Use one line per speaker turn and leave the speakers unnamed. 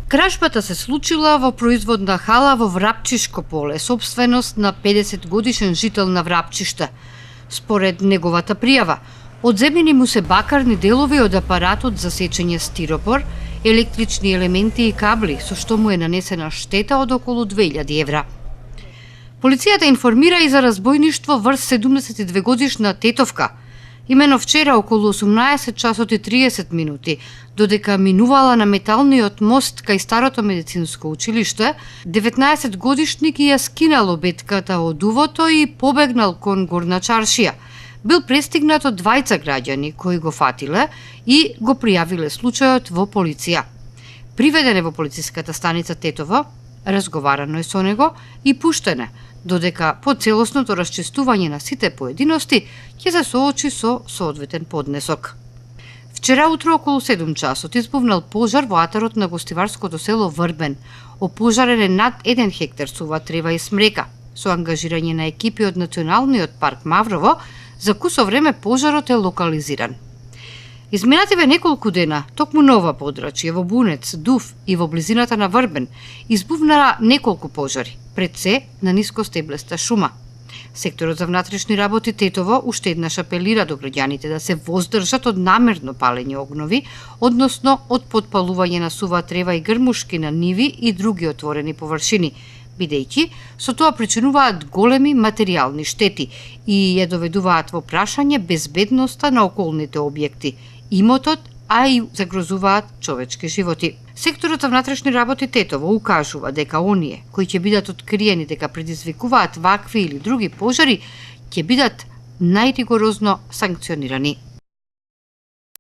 Кражбата се случила во производна хала во Врапчишко поле, собственост на 50 годишен жител на Врапчиште. Според неговата пријава, одземени му се бакарни делови од апаратот за сечење стиропор, електрични елементи и кабли, со што му е нанесена штета од околу 2000 евра. Полицијата информира и за разбојништво врз 72 годишна тетовка. Имено вчера околу 18 часот и 30 минути, додека минувала на металниот мост кај старото медицинско училиште, 19 годишник ја скинал обетката од увото и побегнал кон Горна чаршија. Бил пристигнат од двајца граѓани кои го фатиле и го пријавиле случајот во полиција. Приведен е во полициската станица Тетово, разговарано е со него и пуштене, додека по целосното расчистување на сите поединости ќе се соочи со соодветен поднесок. Вчера утро околу 7 часот избувнал пожар во атарот на гостиварското село Врбен. Опожарен е над 1 хектар сува трева и смрека. Со ангажирање на екипи од Националниот парк Маврово, за кусо време пожарот е локализиран. Изминативе неколку дена, токму на ова подрачје во Бунец, Дув и во близината на Врбен, избувнаа неколку пожари, пред се на нискостеблеста шума. Секторот за внатрешни работи Тетово уште еднаш апелира до граѓаните да се воздржат од намерно палење огнови, односно од подпалување на сува трева и грмушки на ниви и други отворени површини, бидејќи со тоа причинуваат големи материјални штети и ја доведуваат во прашање безбедноста на околните објекти, имотот, а и загрозуваат човечки животи. Секторот за внатрешни работи Тетово укажува дека оние кои ќе бидат откриени дека предизвикуваат вакви или други пожари ќе бидат најригорозно санкционирани.